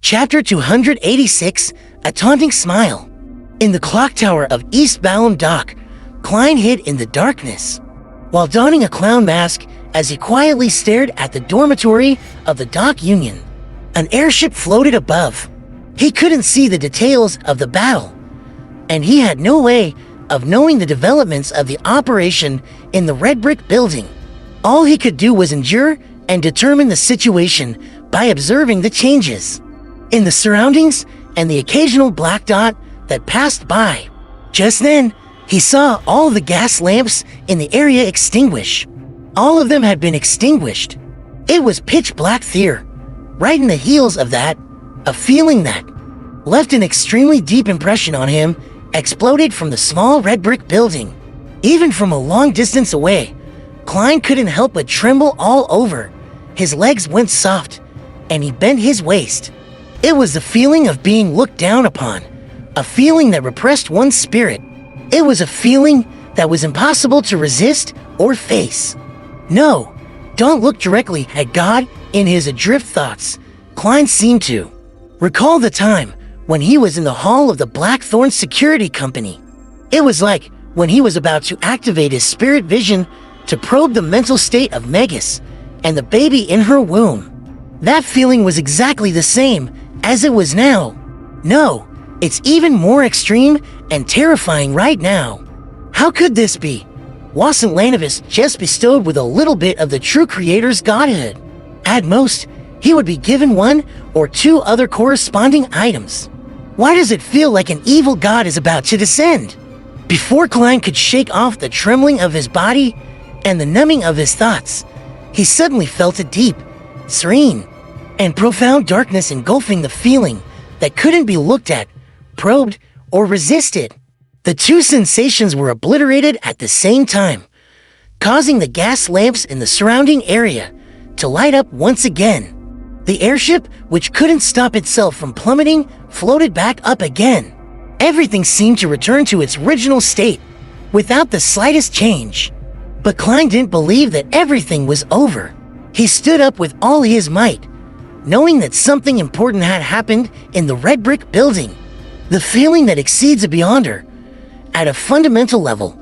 Chapter 286, A Taunting Smile. In the clock tower of East Balam Dock, Klein hid in the darkness, while donning a clown mask as he quietly stared at the dormitory of the Dock Union. An airship floated above. He couldn't see the details of the battle, and he had no way of knowing the developments of the operation in the red brick building. All he could do was endure and determine the situation by observing the changes in the surroundings and the occasional black dot that passed by. Just then, he saw all the gas lamps in the area extinguish. All of them had been extinguished. It was pitch black there. Right in the heels of that, a feeling that left an extremely deep impression on him exploded from the small red brick building. Even from a long distance away, Klein couldn't help but tremble all over. His legs went soft, and he bent his waist. It was the feeling of being looked down upon, a feeling that repressed one's spirit. It was a feeling that was impossible to resist or face. No, don't look directly at God in his adrift thoughts. Klein seemed to recall the time when he was in the hall of the Blackthorn Security Company. It was like when he was about to activate his spirit vision to probe the mental state of Megas and the baby in her womb. That feeling was exactly the same as it was now. No, it's even more extreme and terrifying right now. How could this be? Wasn't Lanavis just bestowed with a little bit of the true creator's godhood? At most, he would be given one or two other corresponding items. Why does it feel like an evil god is about to descend? Before Klein could shake off the trembling of his body and the numbing of his thoughts, he suddenly felt a deep, serene, and profound darkness engulfing the feeling that couldn't be looked at, probed, or resisted. The two sensations were obliterated at the same time, causing the gas lamps in the surrounding area to light up once again. The airship, which couldn't stop itself from plummeting, floated back up again. Everything seemed to return to its original state, without the slightest change. But Klein didn't believe that everything was over. He stood up with all his might, knowing that something important had happened in the red brick building. The feeling that exceeds a beyonder, at a fundamental level,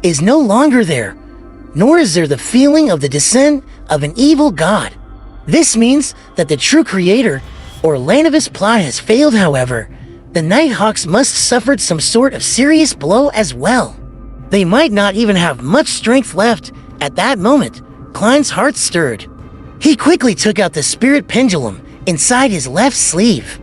is no longer there, nor is there the feeling of the descent of an evil god. This means that the true creator, or Lanavis plot has failed. However, the Nighthawks must have suffered some sort of serious blow as well. They might not even have much strength left at that moment. Klein's heart stirred. He quickly took out the spirit pendulum inside his left sleeve,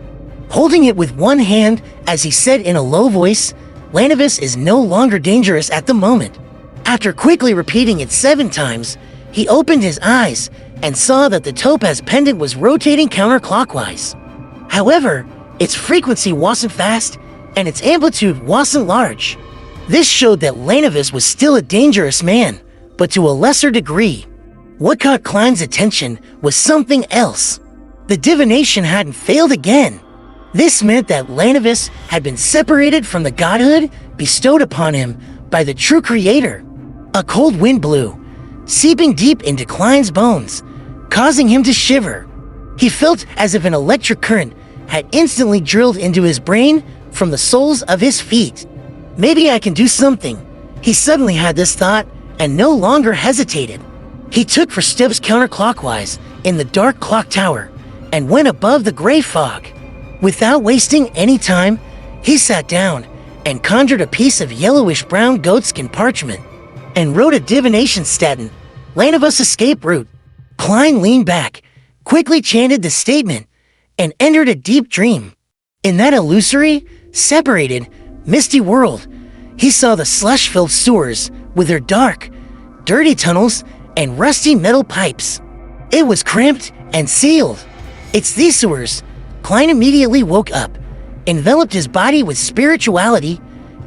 holding it with one hand as he said in a low voice, "Lanavis is no longer dangerous at the moment." After quickly repeating it 7 times, he opened his eyes and saw that the topaz pendant was rotating counterclockwise. However, its frequency wasn't fast and its amplitude wasn't large. This showed that Lanavis was still a dangerous man, but to a lesser degree. What caught Klein's attention was something else. The divination hadn't failed again. This meant that Lanavis had been separated from the godhood bestowed upon him by the true creator. A cold wind blew, seeping deep into Klein's bones, causing him to shiver. He felt as if an electric current had instantly drilled into his brain from the soles of his feet. Maybe I can do something. He suddenly had this thought and no longer hesitated. He took 4 steps counterclockwise in the dark clock tower and went above the gray fog. Without wasting any time, he sat down and conjured a piece of yellowish-brown goatskin parchment and wrote a divination statin, Lanavis escape route. Klein leaned back, quickly chanted the statement, and entered a deep dream. In that illusory, separated, misty world, he saw the slush-filled sewers with their dark, dirty tunnels and rusty metal pipes. It was cramped and sealed. It's these sewers. Klein immediately woke up, enveloped his body with spirituality,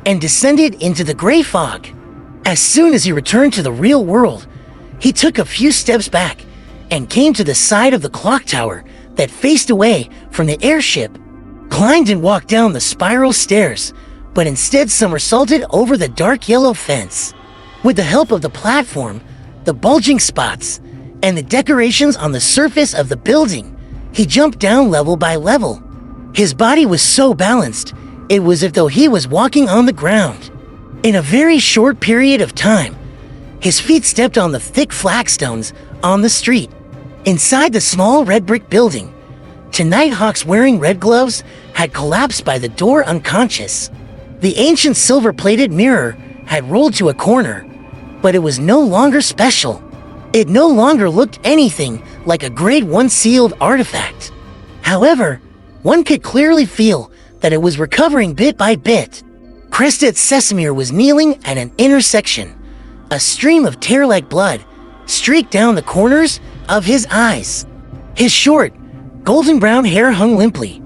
and descended into the gray fog. As soon as he returned to the real world, he took a few steps back and came to the side of the clock tower that faced away from the airship. Klein didn't walk down the spiral stairs, but instead somersaulted over the dark yellow fence. With the help of the platform, the bulging spots, and the decorations on the surface of the building, He jumped down level by level. His body was so balanced, it was as though he was walking on the ground. In a very short period of time, his feet stepped on the thick flagstones on the street. Inside the small red brick building, two Nighthawks wearing red gloves had collapsed by the door unconscious. The ancient silver-plated mirror had rolled to a corner, but it was no longer special. It no longer looked anything like a Grade 1 sealed artifact. However, one could clearly feel that it was recovering bit by bit. Crested Sesamir was kneeling at an intersection. A stream of tear-like blood streaked down the corners of his eyes. His short, golden brown hair hung limply,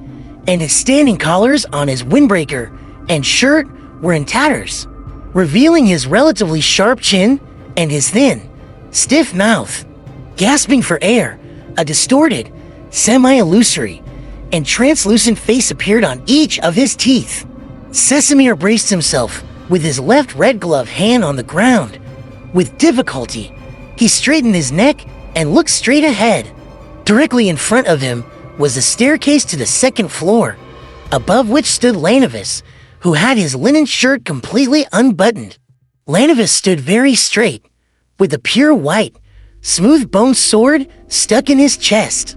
and his standing collars on his windbreaker and shirt were in tatters, revealing his relatively sharp chin and his thin, stiff mouth. Gasping for air, a distorted, semi-illusory, and translucent face appeared on each of his teeth. Sesamir braced himself with his left red glove hand on the ground. With difficulty, he straightened his neck and looked straight ahead. Directly in front of him was a staircase to the second floor, above which stood Lanavis, who had his linen shirt completely unbuttoned. Lanavis stood very straight, with a pure white, smooth-boned sword stuck in his chest.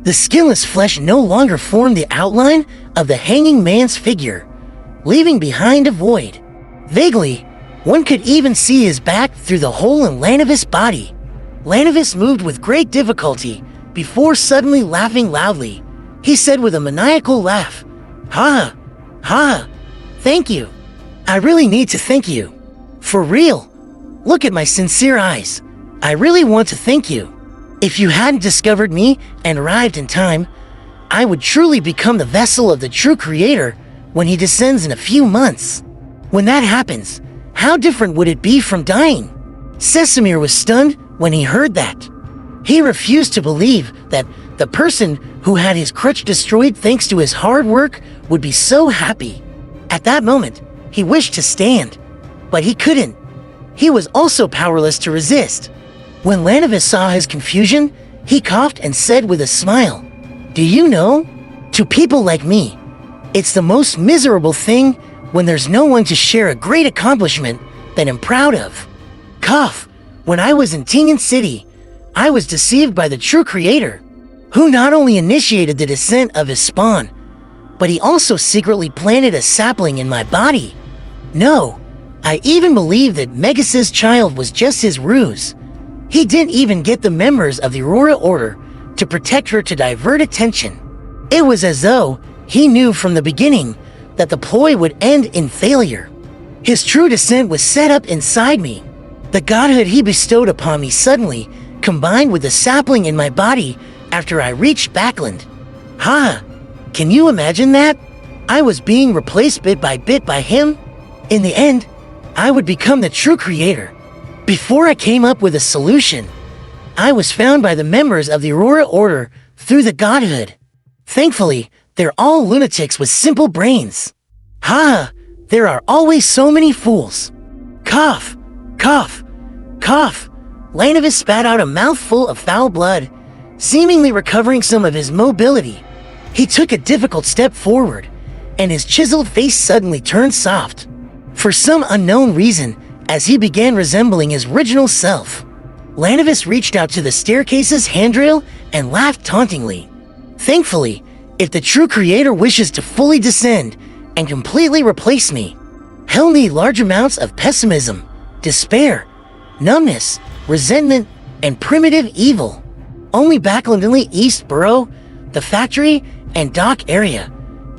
The skinless flesh no longer formed the outline of the hanging man's figure, leaving behind a void. Vaguely, one could even see his back through the hole in Lanavis' body. Lanavis moved with great difficulty before suddenly laughing loudly. He said with a maniacal laugh, "Ha! Ha! Thank you. I really need to thank you. For real. Look at my sincere eyes. I really want to thank you. If you hadn't discovered me and arrived in time, I would truly become the vessel of the true creator when he descends in a few months. When that happens, how different would it be from dying?" Sesamir was stunned when he heard that. He refused to believe that the person who had his crutch destroyed thanks to his hard work would be so happy. At that moment, he wished to stand, but he couldn't. He was also powerless to resist. When Lanavis saw his confusion, he coughed and said with a smile, "Do you know? To people like me, it's the most miserable thing when there's no one to share a great accomplishment that I'm proud of. Cough. When I was in Tingan City, I was deceived by the true creator, who not only initiated the descent of his spawn, but he also secretly planted a sapling in my body. No, I even believe that Megas's child was just his ruse. He didn't even get the members of the Aurora Order to protect her to divert attention. It was as though he knew from the beginning that the ploy would end in failure. His true descent was set up inside me. The godhood he bestowed upon me suddenly combined with the sapling in my body after I reached Backland. Ha! Can you imagine that? I was being replaced bit by him. In the end, I would become the true creator. Before I came up with a solution, I was found by the members of the Aurora Order through the godhood. Thankfully, they're all lunatics with simple brains. Ha! There are always so many fools. Cough! Cough! Cough! Lanavis spat out a mouthful of foul blood, seemingly recovering some of his mobility. He took a difficult step forward, and his chiseled face suddenly turned soft. For some unknown reason, as he began resembling his original self, Lanavis reached out to the staircase's handrail and laughed tauntingly. Thankfully, if the true creator wishes to fully descend and completely replace me, he'll need large amounts of pessimism, despair, numbness, resentment, and primitive evil. Only Backland East Borough, the factory, and dock area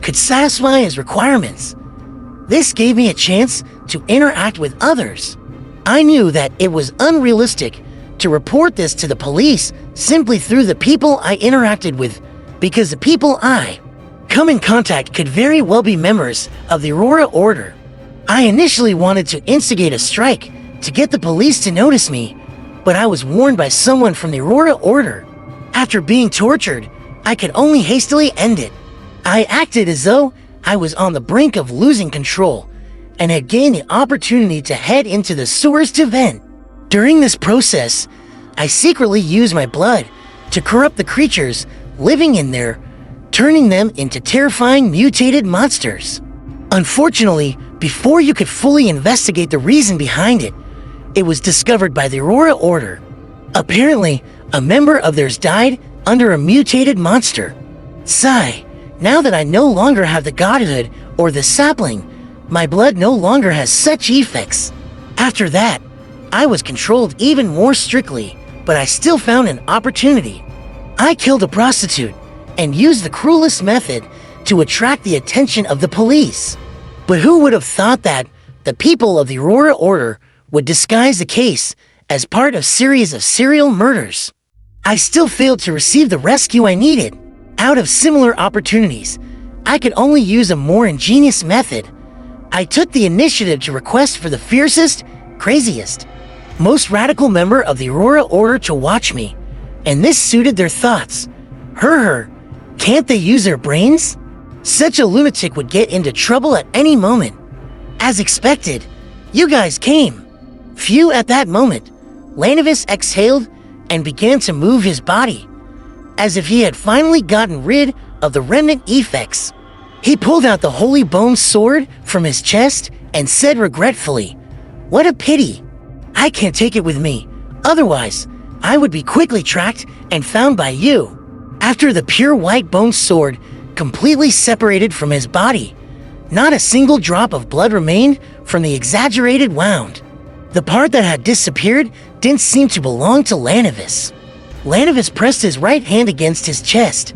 could satisfy his requirements. This gave me a chance to interact with others. I knew that it was unrealistic to report this to the police simply through the people I interacted with, because the people I come in contact could very well be members of the Aurora Order. I initially wanted to instigate a strike to get the police to notice me, but I was warned by someone from the Aurora Order. After being tortured, I could only hastily end it. I acted as though I was on the brink of losing control and had gained the opportunity to head into the sewers to vent. During this process, I secretly used my blood to corrupt the creatures living in there, turning them into terrifying mutated monsters. Unfortunately, before you could fully investigate the reason behind it, it was discovered by the Aurora Order. Apparently, a member of theirs died under a mutated monster. Sigh, now that I no longer have the godhood or the sapling, my blood no longer has such effects. After that, I was controlled even more strictly, but I still found an opportunity. I killed a prostitute and used the cruelest method to attract the attention of the police. But who would have thought that the people of the Aurora Order would disguise the case as part of a series of serial murders? I still failed to receive the rescue I needed. Out of similar opportunities, I could only use a more ingenious method. I took the initiative to request for the fiercest, craziest, most radical member of the Aurora Order to watch me, and this suited their thoughts. Can't they use their brains? Such a lunatic would get into trouble at any moment. As expected, you guys came. Phew, at that moment, Lanavis exhaled and began to move his body, as if he had finally gotten rid of the remnant effects. He pulled out the Holy Bone Sword from his chest and said regretfully, "What a pity. I can't take it with me. Otherwise, I would be quickly tracked and found by you." After the pure white bone sword completely separated from his body, not a single drop of blood remained from the exaggerated wound. The part that had disappeared didn't seem to belong to Lanavis. Lanavis pressed his right hand against his chest,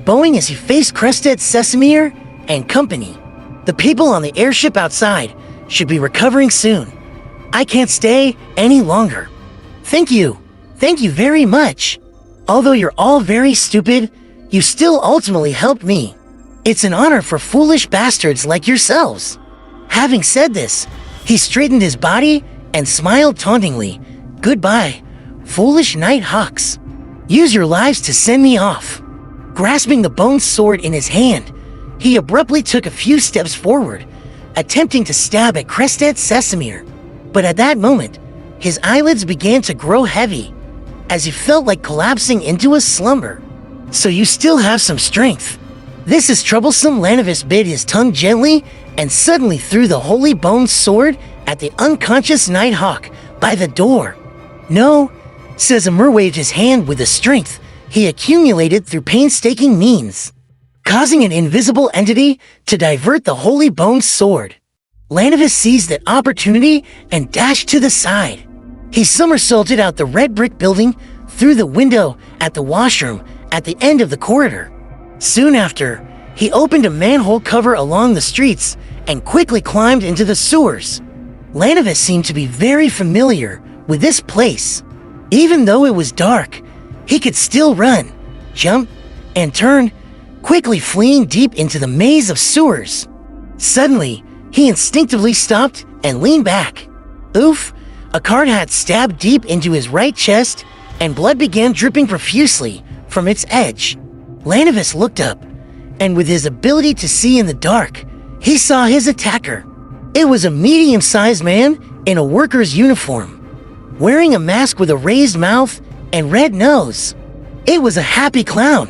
bowing as he faced Crested Sesamir and company. The people on the airship outside should be recovering soon. I can't stay any longer. Thank you very much. Although you're all very stupid, you still ultimately helped me. It's an honor for foolish bastards like yourselves. Having said this, he straightened his body and smiled tauntingly. Goodbye, foolish night hawks. Use your lives to send me off. Grasping the bone sword in his hand, he abruptly took a few steps forward, attempting to stab at Crested Sesamir. But at that moment, his eyelids began to grow heavy, as he felt like collapsing into a slumber. So you still have some strength. This is troublesome. Lanavis bit his tongue gently and suddenly threw the Holy Bone Sword at the unconscious Nighthawk by the door. No, Sesamir waved his hand with the strength he accumulated through painstaking means, causing an invisible entity to divert the Holy Bone Sword. Lanavis seized that opportunity and dashed to the side. He somersaulted out the red brick building through the window at the washroom at the end of the corridor. Soon after, he opened a manhole cover along the streets and quickly climbed into the sewers. Lanavis seemed to be very familiar with this place. Even though it was dark, he could still run, jump, and turn, quickly fleeing deep into the maze of sewers. Suddenly, he instinctively stopped and leaned back. Oof! A card had stabbed deep into his right chest, and blood began dripping profusely from its edge. Lanavis looked up, and with his ability to see in the dark, he saw his attacker. It was a medium-sized man in a worker's uniform, wearing a mask with a raised mouth and red nose. It was a happy clown.